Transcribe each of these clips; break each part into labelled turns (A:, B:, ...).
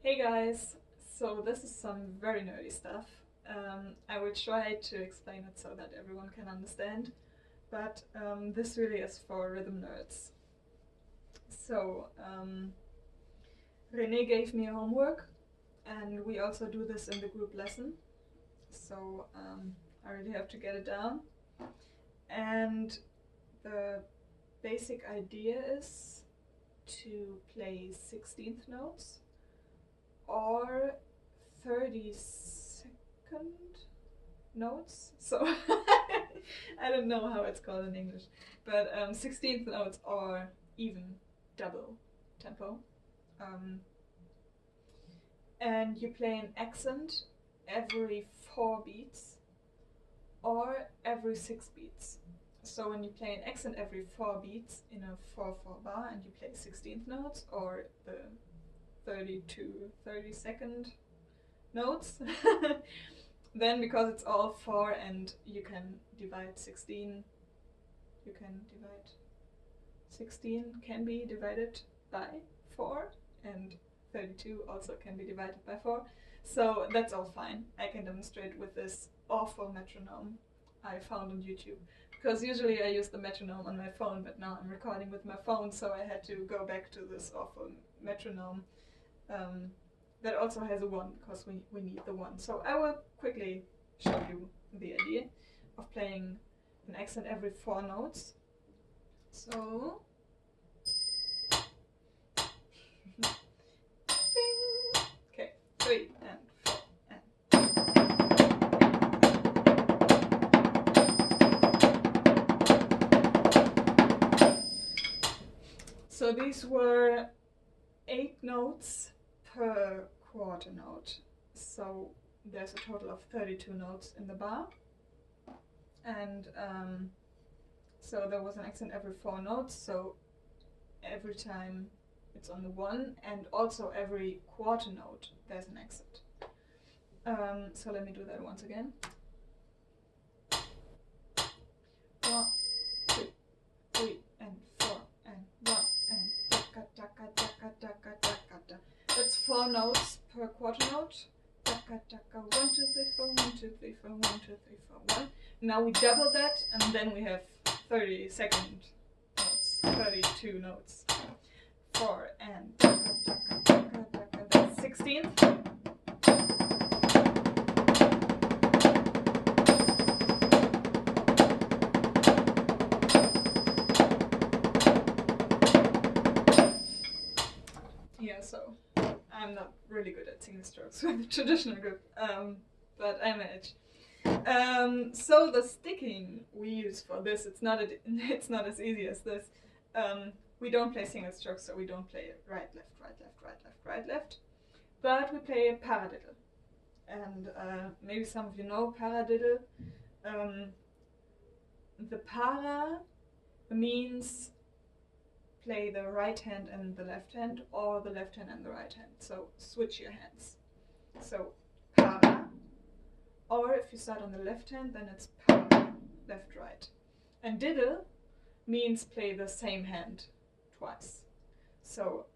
A: Hey guys, so this is some very nerdy stuff. I will try to explain it so that everyone can understand, but this really is for rhythm nerds. So, René gave me homework, and we also do this in the group lesson, so I really have to get it down. And the basic idea is to play 16th notes or 32nd notes. So I don't know how it's called in English, but 16th notes or even double tempo. And you play an accent every 4 beats or every 6 beats. So when you play an accent every 4 beats in a 4/4 bar and you play 16th notes or the 32nd notes, then because it's all 4 and you can divide 16, you can divide 16 can be divided by 4 and 32 also can be divided by 4. So that's all fine. I can demonstrate with this awful metronome I found on YouTube. Because usually I use the metronome on my phone, but now I'm recording with my phone, so I had to go back to this awful metronome that also has a 1, because we need the 1. So I will quickly show you the idea of playing an accent every 4 notes. So okay, 3 and 4 and so these were 8 notes per quarter note. So there's a total of 32 notes in the bar. And so there was an accent every 4 notes, so every time it's on the 1, and also every quarter note there's an accent. So let me do that once again. 1, 2, 3 and 4 and 1 and taka taka taka taka taka taka. That's 4 notes per quarter note. Taka taka 1 2 3 4 1 2 3 4 1 2 3 4 1. Now we double that and then we have 32nd notes, 32 notes. 4 and taka taka taka taka. That's 16th. Yeah, so I'm not really good at singing strokes with the traditional grip, but I manage. So the sticking we use for this, it's not as easy as this. We don't play single strokes, so we don't play right, left, right, left, right, left, right, left. But we play a paradiddle. And maybe some of you know paradiddle. The para means play the right hand and the left hand, or the left hand and the right hand. So switch your hands. So para. Or if you start on the left hand, then it's para, left, right. And diddle means play the same hand twice. So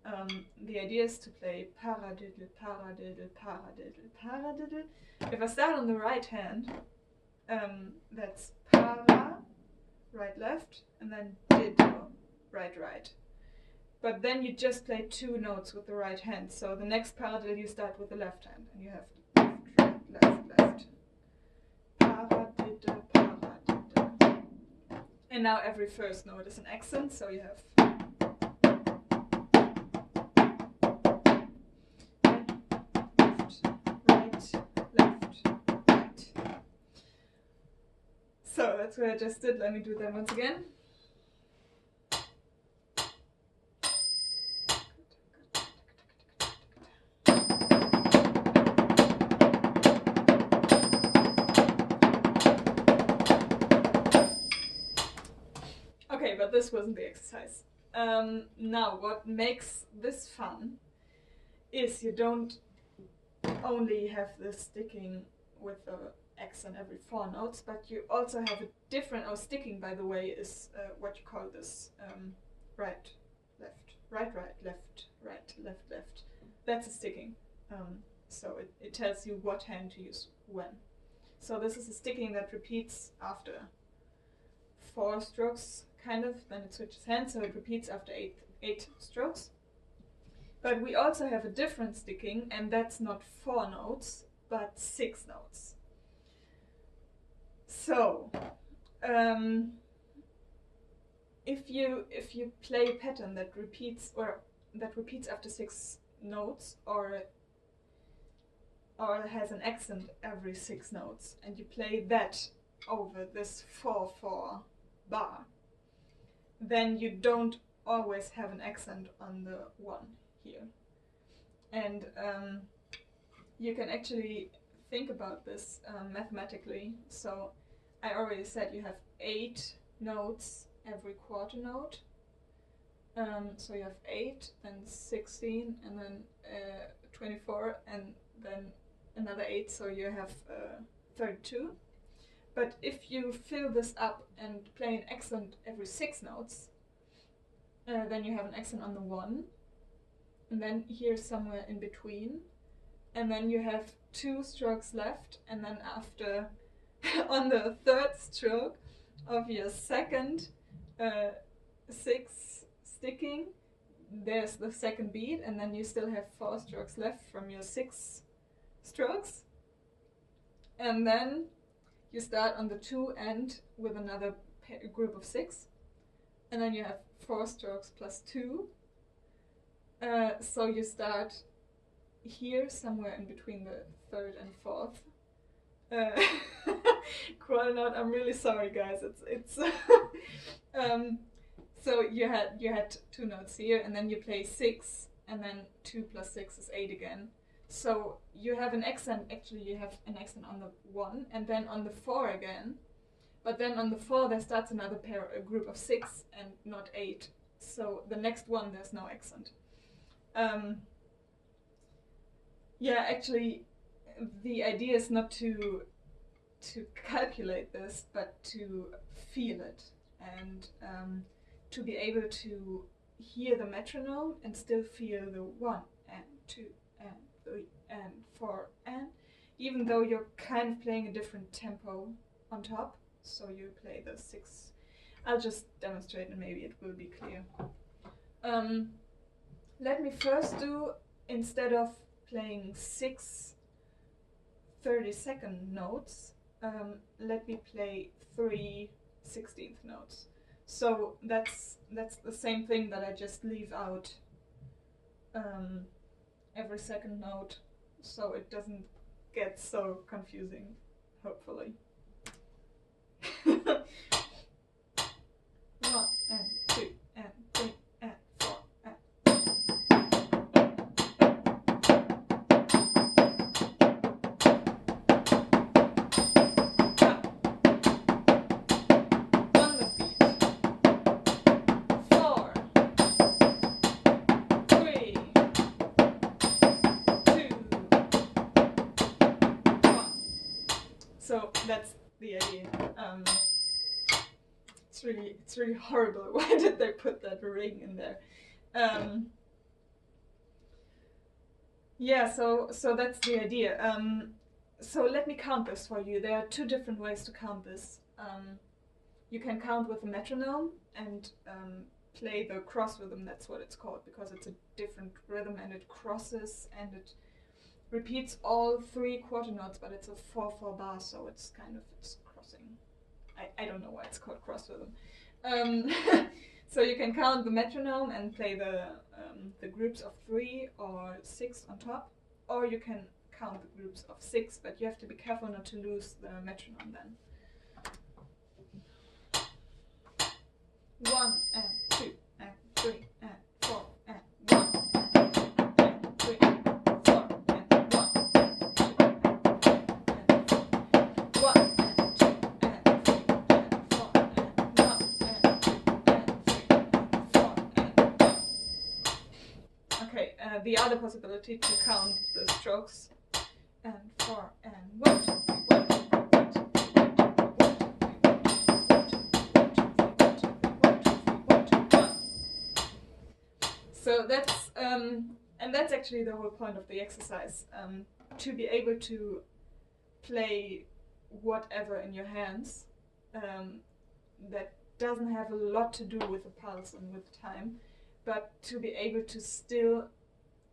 A: the idea is to play paradiddle, paradiddle, paradiddle, paradiddle. If I start on the right hand, that's para, right, left, and then diddle, right, right. But then you just play 2 notes with the right hand. So the next paradiddle you start with the left hand, and you have left, right, left, left. Paradiddle, paradiddle. And now every first note is an accent, so you have left, right, left, right. So that's what I just did. Let me do that once again. Okay, but this wasn't the exercise. Now, what makes this fun is you don't only have this sticking with the accent every 4 notes, but you also have a different, sticking, by the way, is what you call this right, left, right, right, left, right, left, left. That's a sticking. So it tells you what hand to use when. So this is a sticking that repeats after 4 strokes, kind of, then it switches hands, so it repeats after 8 strokes. But we also have a different sticking, and that's not 4 notes, but 6 notes. So, if you play a pattern that repeats after 6 notes, or has an accent every 6 notes, and you play that over this 4/4 bar, then you don't always have an accent on the 1 here. And you can actually think about this mathematically. So I already said you have 8 notes every quarter note. So you have 8, then 16, and then 24, and then another 8, so you have 32. But if you fill this up and play an accent every 6 notes, then you have an accent on the 1, and then here somewhere in between, and then you have 2 strokes left, and then after on the 3rd stroke of your second 6 sticking, there's the second beat, and then you still have 4 strokes left from your 6 strokes, and then you start on the 2 end with another group of 6, and then you have 4 strokes plus 2. So you start here somewhere in between the 3rd and 4th quarter note. I'm really sorry, guys. It's so you had 2 notes here, and then you play 6, and then 2 plus 6 is 8 again. So you have an accent. Actually, you have an accent on the 1, and then on the 4 again. But then on the 4 there starts another a group of 6 and not 8. So the next one there's no accent. Yeah, actually, the idea is not to calculate this, but to feel it, and to be able to hear the metronome and still feel the 1 and 2 and 3 and 4, and even though you're kind of playing a different tempo on top, so you play the 6. I'll just demonstrate and maybe it will be clear. Let me first do, instead of playing 6 30-second notes, let me play 3 16th notes. So that's the same thing, that I just leave out every second note, so it doesn't get so confusing, hopefully. 1 and 2 and 3 and 4 and on the beat. 4 3 2 1. So that's the idea. It's really horrible. Why did they put that ring in there? Yeah, so that's the idea. So let me count this for you. There are 2 different ways to count this. You can count with a metronome and play the cross rhythm. That's what it's called, because it's a different rhythm and it crosses and it repeats all 3 quarter notes, but it's a 4/4 bar, so it's crossing. I don't know why it's called cross rhythm. So you can count the metronome and play the groups of 3 or 6 on top, or you can count the groups of 6, but you have to be careful not to lose the metronome then. 1 and 2 and 3 and 4 and 1 and 2 and 3 and 4 and 1 and 2 and 3 and 4. 1 and 2 and 3 and 4 and 1 and 2 and 3 and 4 and 1. Okay, the other possibility to count the strokes, and 4 and 1 2 3 1 2 3 1 2 3 1 2 3 1 2 3 1 2 3 1 2 3 1 2 1. So that's and And that's actually the whole point of the exercise, to be able to play whatever in your hands that doesn't have a lot to do with the pulse and with time, but to be able to still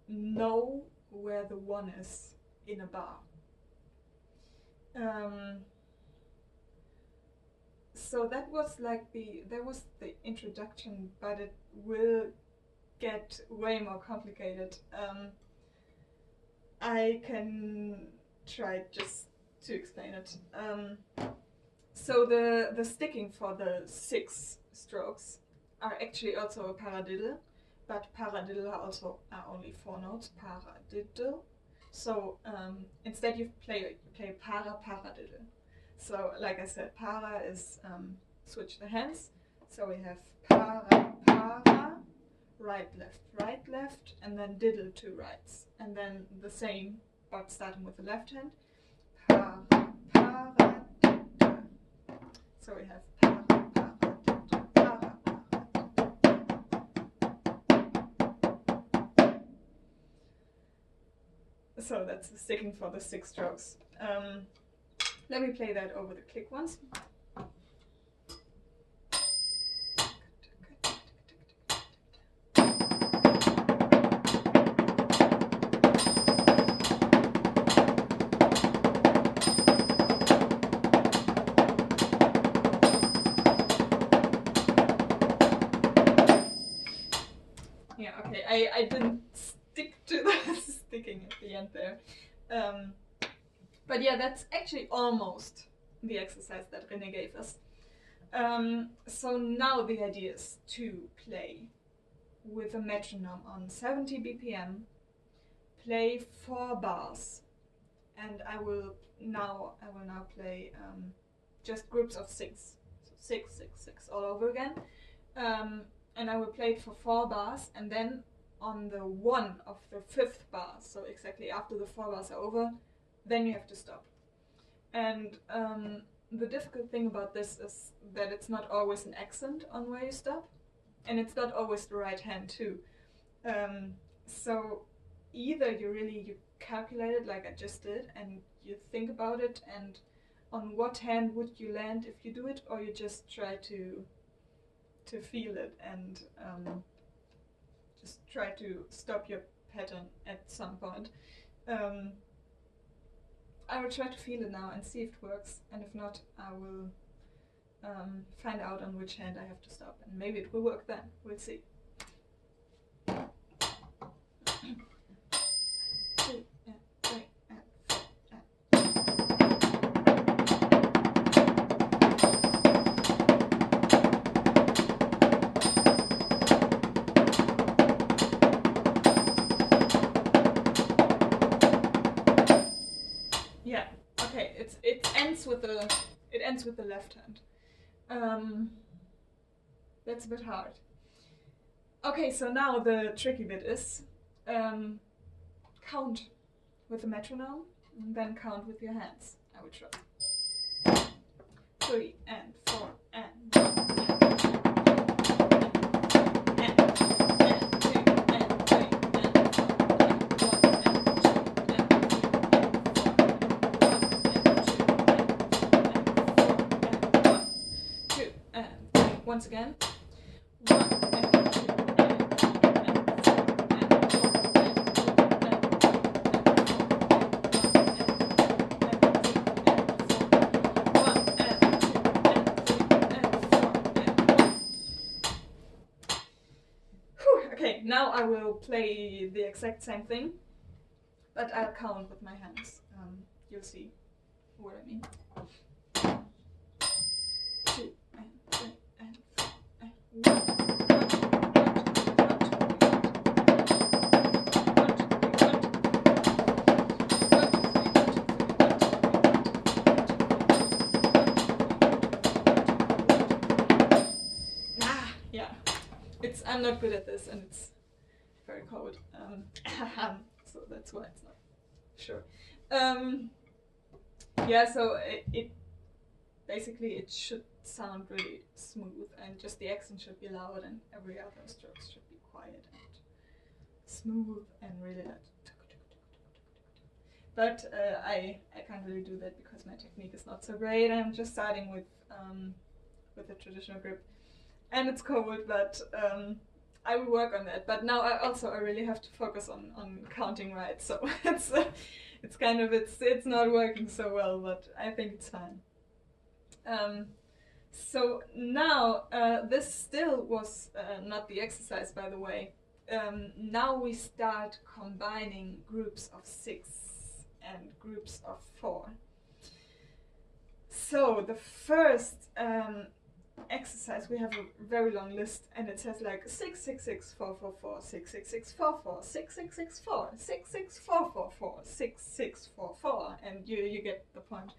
A: know where the one is in a bar. So that was like the introduction, but it will get way more complicated. I can try just to explain it. So the sticking for the 6 strokes are actually also a paradiddle, but paradiddle are only 4 notes, paradiddle. So instead you play paradiddle. So like I said, para is switch the hands. So we have para, right, left, and then diddle 2 rights. And then the same, but starting with the left hand. Para, diddle. So we have para, diddle, para. So that's the sticking for the 6 strokes. Let me play that over the click once. Yeah, okay, I didn't stick to the sticking at the end there. But yeah, that's actually almost the exercise that René gave us. So now the idea is to play with a metronome on 70 BPM, play 4 bars, and I will now play just groups of 6, so 6, 6, 6 all over again, and I will play it for 4 bars, and then on the 1 of the 5th bar, so exactly after the 4 bars are over, then you have to stop. And the difficult thing about this is that it's not always an accent on where you stop, and it's not always the right hand too. So either you calculate it like I just did, and you think about it, and on what hand would you land if you do it, or you just try to feel it and just try to stop your pattern at some point. I will try to feel it now and see if it works, and if not, I will find out on which hand I have to stop, and maybe it will work then. We'll see. 2 and 3 and 4 and yeah, okay, it ends with the left hand. That's a bit hard. Okay, so now the tricky bit is count with the metronome, and then count with your hands. I will try. 3 and 4 and 1 and 2 and 3 and 4 and 1 and 2 and 3 and 4 and 1 and 2 and 3 and 4 and 1, 2 and 3. Once again. 1 and 2 and 3 and 4 and 1 and 2 Okay, now I will play the exact same thing, but I'll count with my hands. You'll see what I mean. 2 and 3 and 4 and 1. I'm not good at this, and it's very cold, so that's why it's not sure. Yeah, so it basically it should sound really smooth, and just the accent should be loud, and every other strokes should be quiet and smooth and really like. But I can't really do that because my technique is not so great. I'm just starting with a traditional grip, and it's cold, but I will work on that. But now I really have to focus on counting right. So it's kind of it's not working so well, but I think it's fine. So now this still was not the exercise, by the way. Now we start combining groups of 6 and groups of 4. So the first exercise, we have a very long list, and it says like 6 6 6 4 4 4 6 6 6 4 4 6 6 6 4 6 6 4 4 4 6 6 4 4, and you get the point.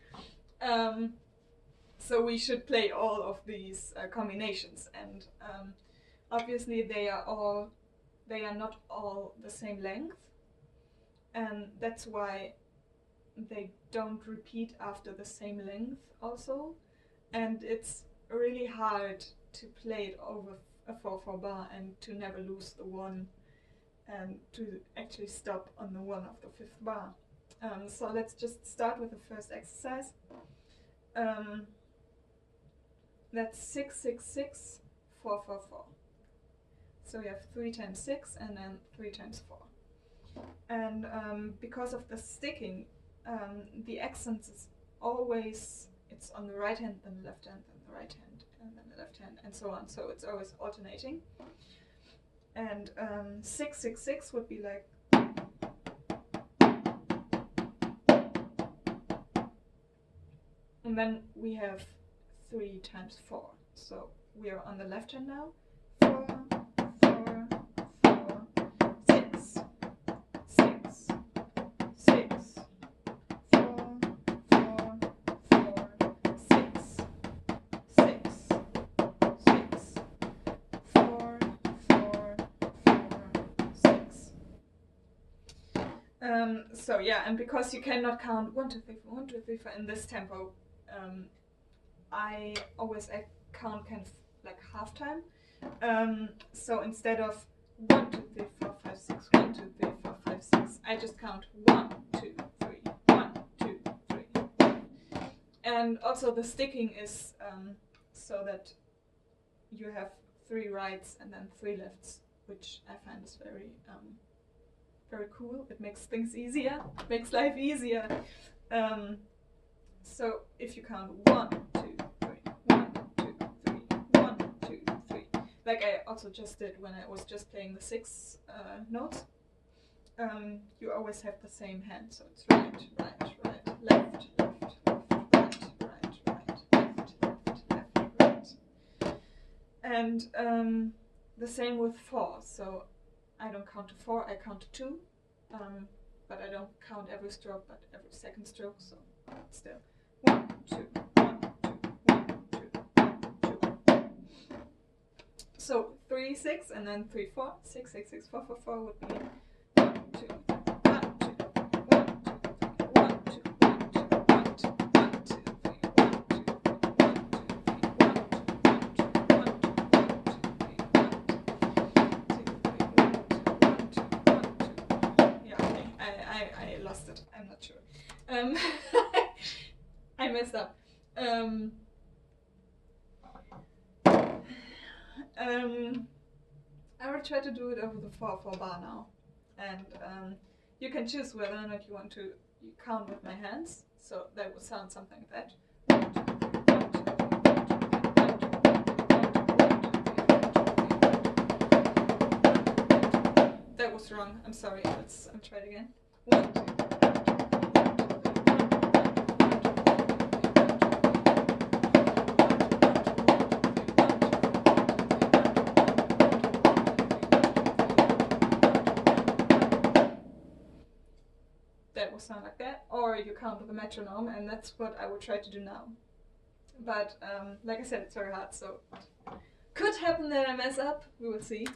A: So we should play all of these combinations, and obviously they are not all the same length, and that's why they don't repeat after the same length also, and it's really hard to play it over a 4/4 bar and to never lose the one and to actually stop on the one of the 5th bar. So let's just start with the first exercise. That's 6 6 6 4 4 4. So we have 3 times 6 and then 3 times 4. And because of the sticking, the accent is always, it's on the right hand, then the left hand, then the right hand, and then the left hand, and so on. So it's always alternating. And 6 6 6 would be like. And then we have 3 times 4. So we are on the left hand now. 4 4 4 6 6 6 4 4 4 6 6 6 4 4 4 6. So yeah, and because you cannot count 1 2 3 4 1 2 3 4 in this tempo, I always count kind of like half time. So instead of 1 2 3 4 5 6 1 2 3 4 5 6, I just count 1 2 3 1 2 3. And also the sticking is so that you have 3 rights and then 3 lefts, which I find is very cool. It makes things easier, makes life easier. So if you count 1 2 3 1 2 3 1 2 3, like I also just did when I was just playing the 6 notes, you always have the same hand. So it's right right right, left left left, right right right, left left left, right. And the same with 4. So I don't count to 4, I count to 2, but I don't count every stroke, but every second stroke. So still 1 2 1 2 1 2 1 2. So 3 6 and then 3 4 6 6 6 4 4 4 would be 1 2 1 2 1 2 1 2 1 2 1 2 1 2 3 1 2 1 2 I lost it. I'm not sure. I messed up. I will try to do it over the 4/4 bar now, and you can choose whether or not you want to count with my hands. So that would sound something like that. That was wrong. I'm sorry. I'll try it again. 1 2. That will sound like that, or you count with a metronome, and that's what I will try to do now. But like I said, it's very hard, so could happen that I mess up. We will see.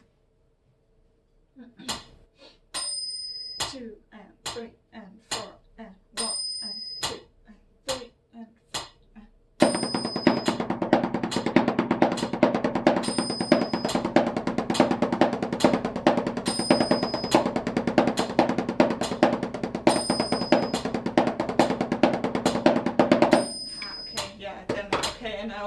A: 2 and 3 and 4 and 1 and 2 and 3 and 4 and.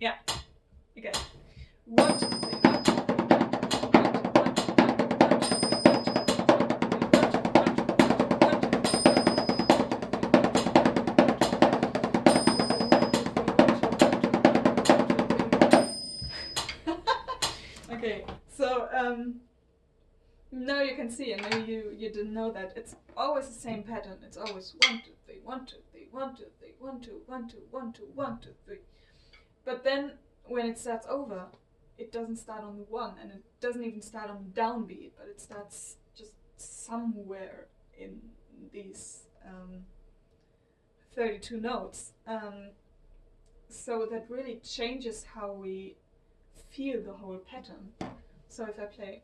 A: Yeah, you get it. 1, 2, 3, 1, 2, 3, 1, 2, 3. Okay, so now you can see, and maybe you didn't know that it's always the same pattern. It's always 1, 2, 3, 1, 2, 3, 1, 2, 3, 1, 2, 1, 2, 1, 2, 1, 2, 3. But then when it starts over, it doesn't start on the 1, and it doesn't even start on the downbeat, but it starts just somewhere in these 32 notes. So that really changes how we feel the whole pattern. So if I play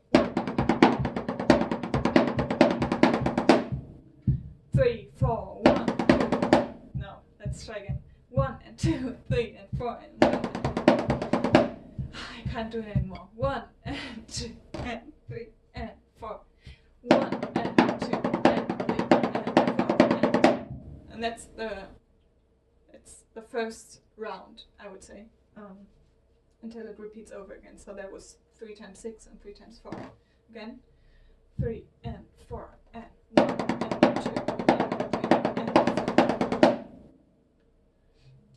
A: 3, 4, 1, 2. No, let's try again. 1 and 2, 3 and 4 and 1. I can't do it anymore. 1 and 2 and 3 and 4. 1 and 2 and 3 and 4 and that's the first round, I would say, until it repeats over again. So that was 3 times 6 and 3 times 4. Again, 3 and 4 and 1 and 2 and 3 and 4.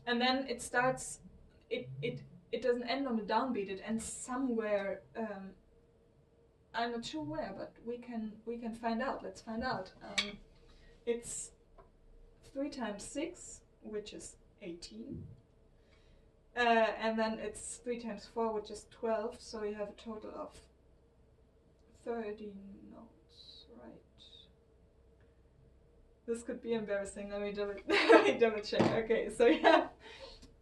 A: And then it starts. It doesn't end on the downbeat. It ends somewhere. I'm not sure where, but we can find out. Let's find out. It's 3 times 6, which is 18. And then it's 3 times 4, which is 12. So you have a total of 30 notes, right? This could be embarrassing. Let me double check. Okay, so you have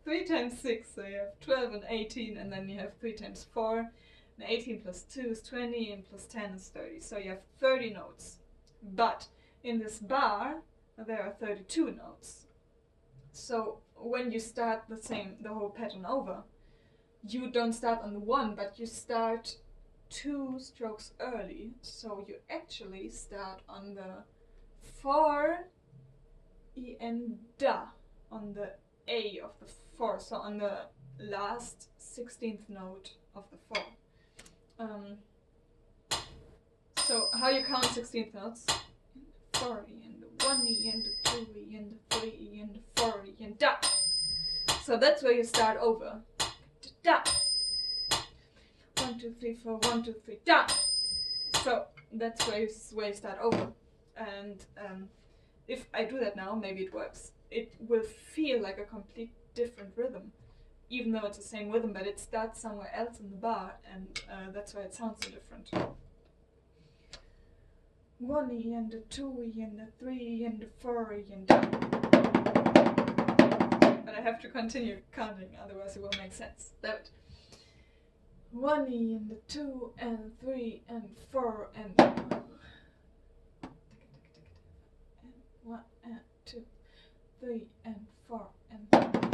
A: 3 times 6, so you have 12 and 18, and then you have 3 times 4, and 18 plus 2 is 20, and plus 10 is 30. So you have 30 notes. But in this bar, there are 32 notes. So when you start the whole pattern over, you don't start on the 1, but you start 2 strokes early. So you actually start on the 4, E and Da, on the A of the 4, so on the last 16th note of the 4. So how you count 16th notes? 4 E and the 1 E and the 2 E and the 3 E and the 4 E and Da. So that's where you start over. Da. 1, 2, 3, 4, 1, 2, 3, Da. So that's where you start over. And if I do that now, maybe it works. It will feel like a complete different rhythm, even though it's the same rhythm, but it starts somewhere else in the bar, and that's why it sounds so different. 1E and a 2E and a 3E and a 4E and a... But I have to continue counting, otherwise it won't make sense. That 1E and a 2 and 3 and 4 and 1 and 2, 3 and 4 and 3 and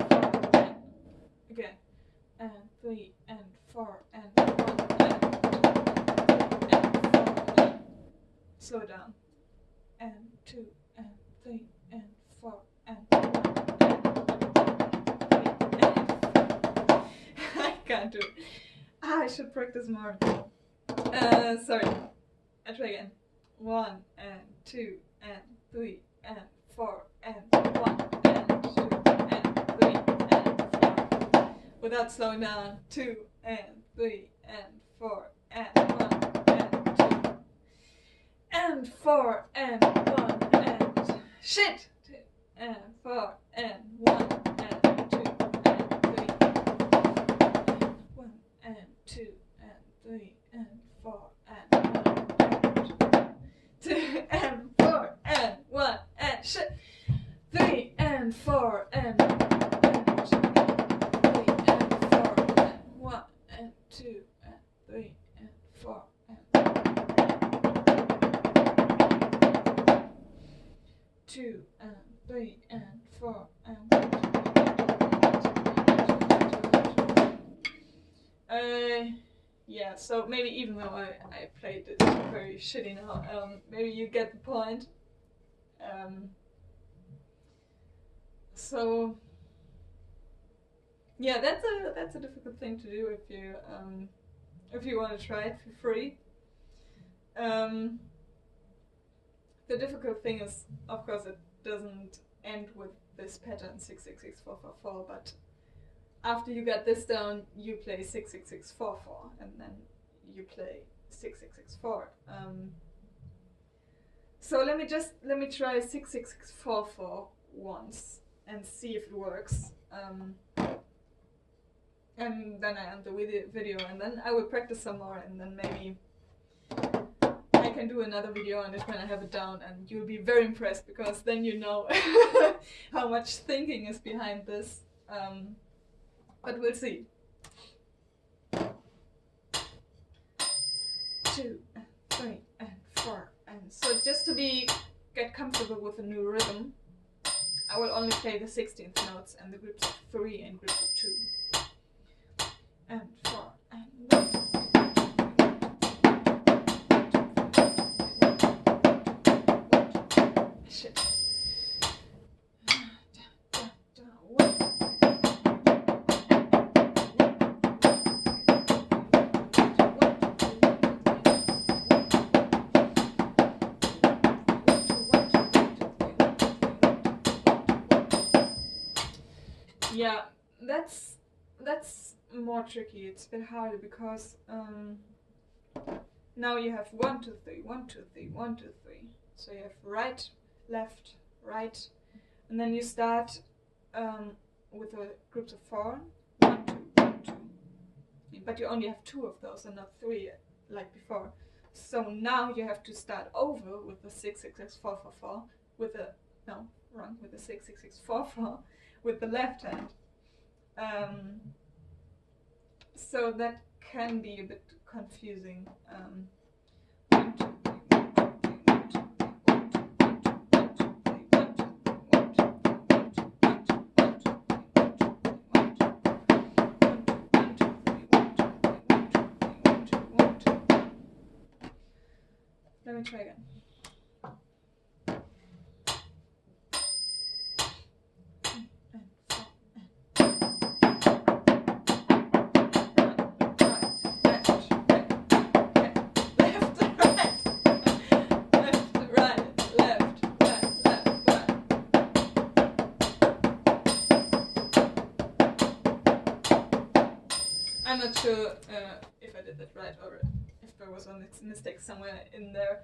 A: 4 and again, and 3 and 4 and 1 and 2 and 4 and slow down, and 2 and 3 and 4 and 1 and 3 and I can't do it. I should practice more. Sorry. I try again. 1 and 2 and 3 and 4 and 1 and 2 and 3 and 4. Without slowing down. 2 and 3 and 4 and 1 and 2 and 4 and 1 and shit. 2 and 4 and 1 and 2 and 3 and 1 and 2 and 3 and 4 and 1 and 2 and 4 and 1 and shit. 3 and 4 and 2 and 3 and 4 and 1 and 2 and 3 and 4 and 2 and 3 and 4 and yeah, so maybe even though I played this very shitty now, maybe you get the point. So yeah, that's a difficult thing to do if you want to try it for free. The difficult thing is, of course, it doesn't end with this pattern 666-4-4-4, but after you got this down, you play 666-4-4, and then you play 666-4. So let me try 666-4-4 once and see if it works. And then I end the video, and then I will practice some more, and then maybe I can do another video on it when I have it down, and you'll be very impressed, because then you know how much thinking is behind this. But we'll see. 2 and 3 and 4 and so just to get comfortable with the new rhythm, I will only play the 16th notes and the groups of 3 and groups of 2 and 4 and 1. Shit. Yeah, that's more tricky. It's a bit harder because now you have 1, 2, 3, 1, 2, 3, 1, 2, 3. So you have right, left, right, and then you start with the groups of 4, 1, 2, 1, 2. But you only have 2 of those and not 3 like before. So now you have to start over with the 666-4-4-4 with the with the 666-4-4 with the left hand. So that can be a bit confusing. 1, 2, 3, 1, 2, 3, 1, 2, 3. Let me try again. I'm not sure if I did that right or if there was a mistake somewhere in there.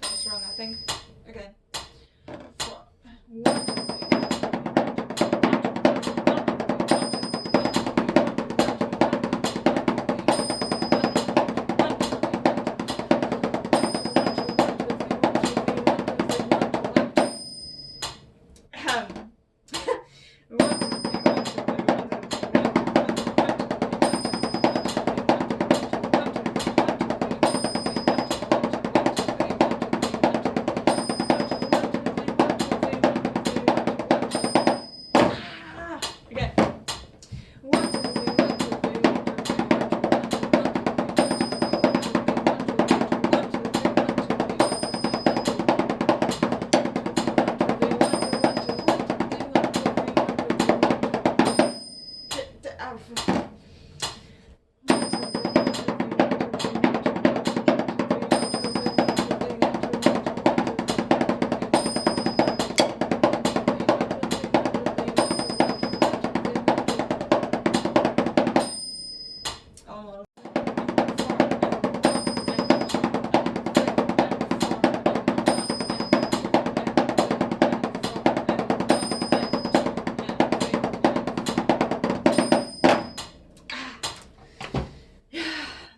A: That's wrong, I think. Again. 4. 1, 2, 3.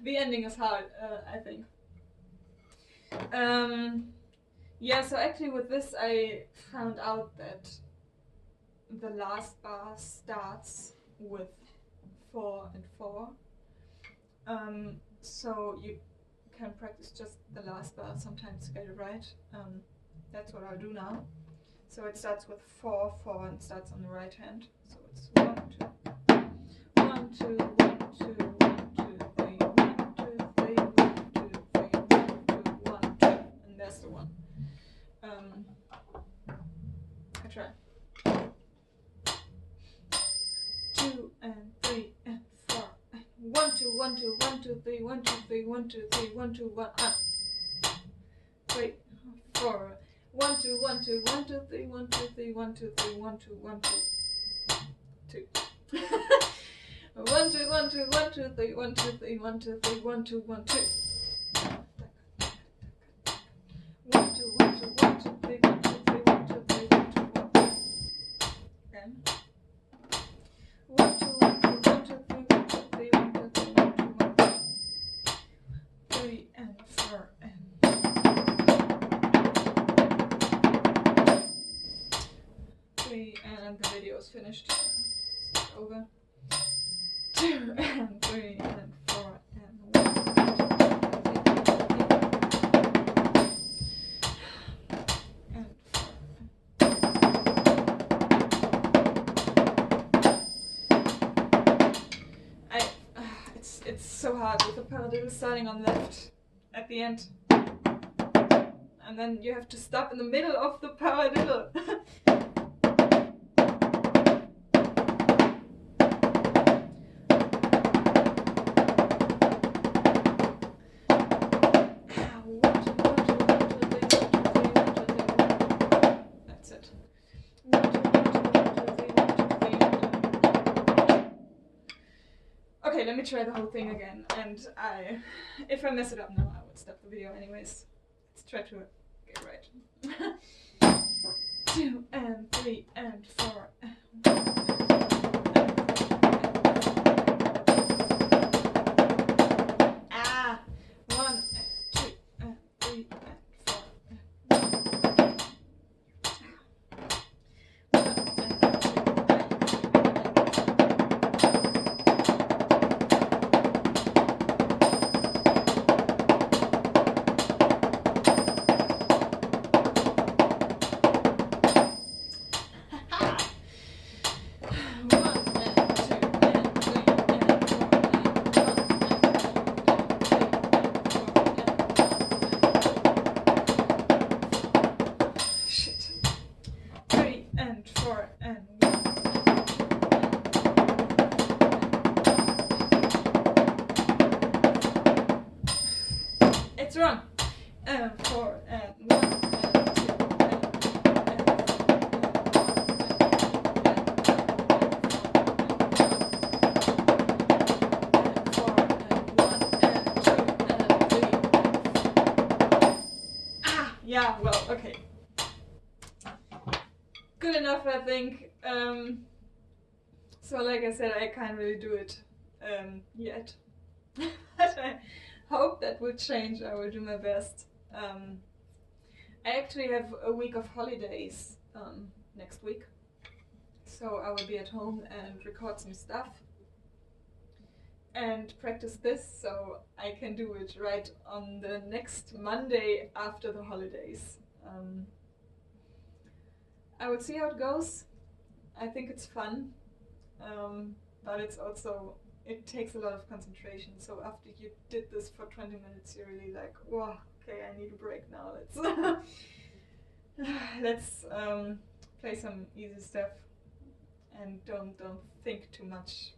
A: The ending is hard, I think. Yeah, so actually with this I found out that the last bar starts with 4 and 4. So you can practice just the last bar sometimes to get it right. That's what I'll do now. So it starts with 4, 4, and starts on the right hand. So it's 1, 2, 1, 2, 1, 2, 1, 2, 3, 1, 2, 3, 1, 2, 3, 1, 2, 1, 2, and that's the one. I try. 2 and 3 and 4 and 1, 2, 1, 2, 1, 2, 3, 1, 2, 3, 1, 2, 3, 1, 2, 1, 3, 4. 1, 2, 1, 2, 1, 2, 3, 1, 2, 3, 1, 2, 3, 1, 2, 1, 2, 2. 1, 2, 1, 2, 1, 2, 3, 1, 2, 3, 1, 2, 3, 1, 2, 1, 2. 1, 2, 1, 2, 1, 2, 3, 1, 2, 3, 1, 2, 3, 1, 2, 1, 2. Again. 1, 2, 1, 2, 1, 2, 3, 1, 2, 3, 1, 2, 3, 1, 2, 1, 2. 3 and 4 and 3 and the video is finished. It's over. 2 and 3 and 4 and 1. And 4. It's so hard with the paradiddle starting on left at the end. And then you have to stop in the middle of the paradiddle. That's it. 1, 2, 1, 2, 1, 2, 3, 1, 2, 3, 1, 2. Okay, let let me try the whole thing again, and if I mess it up now, I would stop the video anyways. Let's try to get it right. 2 and 3 and 4. Ah, 1 and 2 and 3 and 4. It's wrong. 4 and 1 and 2 yeah, well, okay. Good enough, I think. So like I said, I can't really do it yet. But I hope that will change. I will do my best. I actually have a week of holidays next week. So I will be at home and record some stuff and practice this, so I can do it right on the next Monday after the holidays. I will see how it goes. I think it's fun, but it's also, it takes a lot of concentration. So after you did this for 20 minutes, you're really like, whoa, okay, I need a break now. Let's play some easy stuff and don't think too much.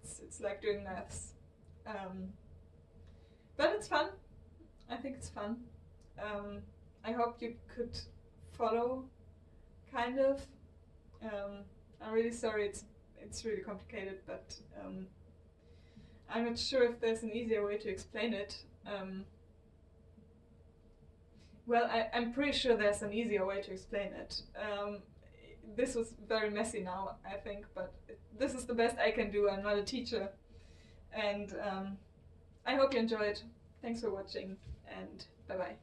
A: It's like doing maths, but it's fun. I think it's fun. I hope you could follow, kind of. I'm really sorry, it's really complicated, but I'm not sure if there's an easier way to explain it. Well, I'm pretty sure there's an easier way to explain it. This was very messy now, I think, but this is the best I can do. I'm not a teacher. And I hope you enjoyed. Thanks for watching, and bye-bye.